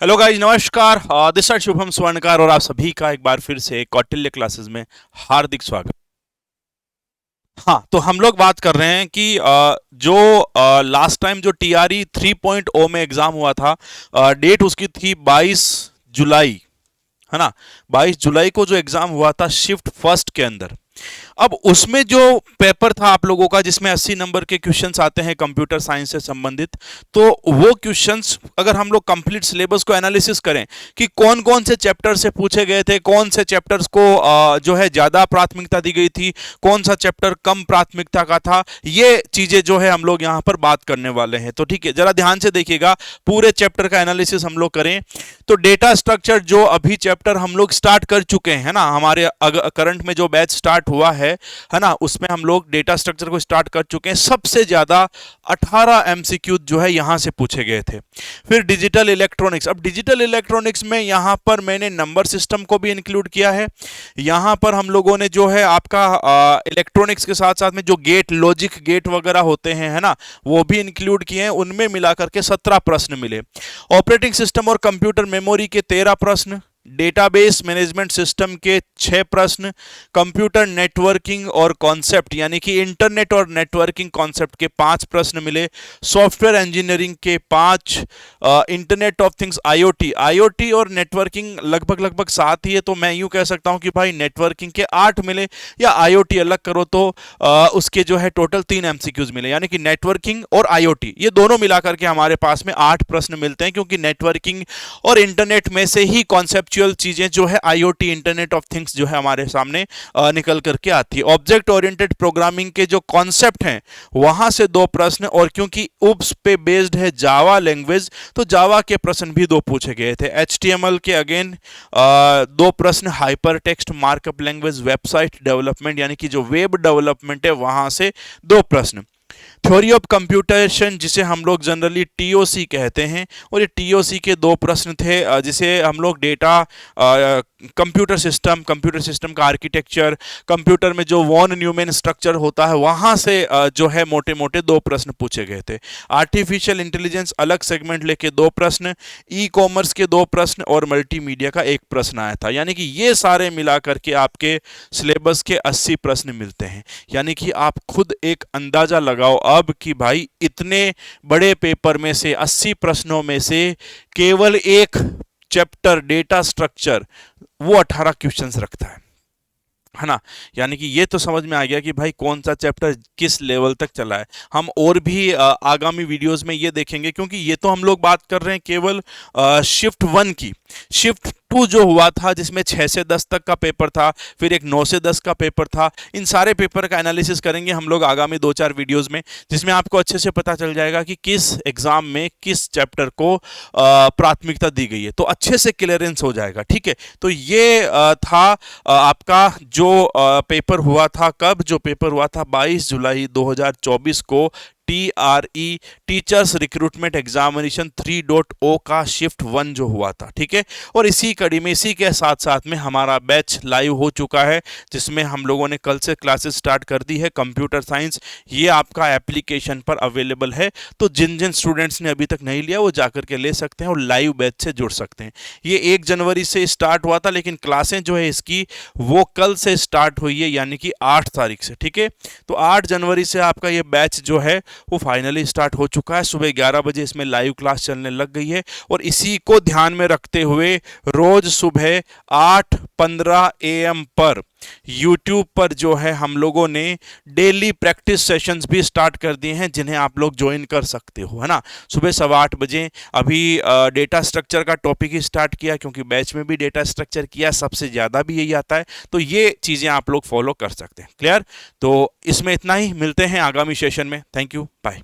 Hello guys, नमस्कार। This side Shubham स्वर्णकार और आप सभी का एक बार फिर से कौटिल्य क्लासेस में हार्दिक स्वागत। हाँ, तो हम लोग बात कर रहे हैं कि जो लास्ट टाइम जो टीआरई 3.0 में एग्जाम हुआ था, डेट उसकी थी 22 जुलाई, है ना। 22 जुलाई को जो एग्जाम हुआ था शिफ्ट फर्स्ट के अंदर, अब उसमें जो पेपर था आप लोगों का जिसमें 80 नंबर के क्वेश्चंस आते हैं कंप्यूटर साइंस से संबंधित, तो वो क्वेश्चंस अगर हम लोग कंप्लीट सिलेबस को एनालिसिस करें कि कौन कौन से चैप्टर से पूछे गए थे, कौन से चैप्टर्स को जो है ज्यादा प्राथमिकता दी गई थी, कौन सा चैप्टर कम प्राथमिकता का था, ये चीजें जो है हम लोग यहाँ पर बात करने वाले हैं। तो ठीक है, जरा ध्यान से देखिएगा, पूरे चैप्टर का एनालिसिस हम लोग करें। तो डेटा स्ट्रक्चर जो अभी चैप्टर हम लोग स्टार्ट कर चुके हैं ना, हमारे करंट में जो बैच स्टार्ट हुआ है ना, उसमें हम लोग डेटा स्ट्रक्चर को स्टार्ट कर चुके हैं। सबसे ज्यादा 18 एमसीक्यू जो है यहां से पूछे गए थे। फिर डिजिटल इलेक्ट्रॉनिक्स, अब डिजिटल इलेक्ट्रॉनिक्स में यहां पर मैंने नंबर सिस्टम को भी इंक्लूड किया है। यहां पर हम लोगों ने जो है आपका इलेक्ट्रॉनिक्स के साथ साथ में जो गेट, लॉजिक गेट वगैरह होते हैं, है ना, वो भी इंक्लूड किए हैं। उनमें मिलाकर के 17 प्रश्न मिले। ऑपरेटिंग सिस्टम और कंप्यूटर मेमोरी के 13 प्रश्न, डेटाबेस मैनेजमेंट सिस्टम के 6 प्रश्न, कंप्यूटर नेटवर्किंग और कॉन्सेप्ट यानी कि इंटरनेट और नेटवर्किंग कॉन्सेप्ट के 5 प्रश्न मिले, सॉफ्टवेयर इंजीनियरिंग के 5, internet of things IoT, IoT और नेटवर्किंग लगभग लगभग साथ ही है, तो मैं यूं कह सकता हूं कि भाई नेटवर्किंग के 8 मिले, या आईओटी अलग करो तो उसके जो है टोटल 3 एमसीक्यूज मिले, यानी कि नेटवर्किंग और आईओटी ये दोनों मिलाकर के हमारे पास में 8 प्रश्न मिलते हैं, क्योंकि नेटवर्किंग और इंटरनेट में से ही कॉन्सेप्ट चीजें जो है आईओटी, इंटरनेट ऑफ थिंग्स जो है हमारे सामने निकल करके आती है। ऑब्जेक्ट ओरिएंटेड प्रोग्रामिंग के जो कॉन्सेप्ट हैं वहां से 2 प्रश्न, और क्योंकि उब्स पे बेस्ड है जावा लैंग्वेज, तो जावा के प्रश्न भी 2 पूछे गए थे। एचटीएमएल के अगेन 2 प्रश्न, hyper text markup language, website development यानी कि जो वेब डेवलपमेंट है वहां से 2 प्रश्न। थ्योरी ऑफ कंप्यूटेशन जिसे हम लोग जनरली टीओसी कहते हैं, और ये टीओसी के 2 प्रश्न थे, जिसे हम लोग डेटा कंप्यूटर सिस्टम का आर्किटेक्चर, कंप्यूटर में जो वॉन न्यूमैन स्ट्रक्चर होता है वहां से जो है मोटे मोटे 2 प्रश्न पूछे गए थे। आर्टिफिशियल इंटेलिजेंस अलग सेगमेंट लेके 2 प्रश्न, ई कॉमर्स के 2 प्रश्न और मल्टीमीडिया का 1 प्रश्न आया था। यानी कि ये सारे मिलाकर के आपके सिलेबस के 80 प्रश्न मिलते हैं। यानी कि आप खुद एक अंदाजा लगाओ अब कि भाई इतने बड़े पेपर में से 80 प्रश्नों में से केवल एक चैप्टर डेटा स्ट्रक्चर वो 18 क्वेश्चंस रखता है ना। यानी कि ये तो समझ में आ गया कि भाई कौन सा चैप्टर किस लेवल तक चला है। हम और भी आगामी वीडियोस में ये देखेंगे, क्योंकि ये तो हम लोग बात कर रहे हैं केवल शिफ्ट 1 की। शिफ्ट 2 जो हुआ था जिसमें 6 से 10 तक का पेपर था, फिर एक 9 से 10 का पेपर था, इन सारे पेपर का एनालिसिस करेंगे हम लोग आगामी 2-4 वीडियोस में, जिसमें आपको अच्छे से पता चल जाएगा कि किस एग्जाम में किस चैप्टर को प्राथमिकता दी गई है, तो अच्छे से क्लियरेंस हो जाएगा। ठीक है, तो ये था आपका जो पेपर हुआ था, कब जो पेपर हुआ था 22 जुलाई 2024 को, टीआरई टीचर्स रिक्रूटमेंट एग्जामिनेशन 3.0 का शिफ्ट 1 जो हुआ था। ठीक है, और इसी कड़ी में, इसी के साथ साथ में हमारा बैच लाइव हो चुका है, जिसमें हम लोगों ने कल से क्लासेस स्टार्ट कर दी है। कंप्यूटर साइंस ये आपका एप्लीकेशन पर अवेलेबल है, तो जिन जिन स्टूडेंट्स ने अभी तक नहीं लिया वो जाकर के ले सकते हैं और लाइव बैच से जुड़ सकते हैं। ये 1 जनवरी से स्टार्ट हुआ था, लेकिन क्लासें जो है इसकी वो कल से स्टार्ट हुई है, यानी कि 8 तारीख से। ठीक है, तो 8 जनवरी से आपका ये बैच जो है वो फाइनली स्टार्ट हो चुका है। सुबह 11 बजे इसमें लाइव क्लास चलने लग गई है, और इसी को ध्यान में रखते हुए रोज सुबह 8:15 AM पर YouTube पर जो है हम लोगों ने डेली प्रैक्टिस सेशंस भी स्टार्ट कर दिए हैं, जिन्हें आप लोग ज्वाइन कर सकते हो, है ना। सुबह 8:15 बजे अभी डेटा स्ट्रक्चर का टॉपिक ही स्टार्ट किया, क्योंकि बैच में भी डेटा स्ट्रक्चर किया, सबसे ज़्यादा भी यही आता है, तो ये चीज़ें आप लोग फॉलो कर सकते हैं। क्लियर, तो इसमें इतना ही, मिलते हैं आगामी सेशन में। Thank you, bye.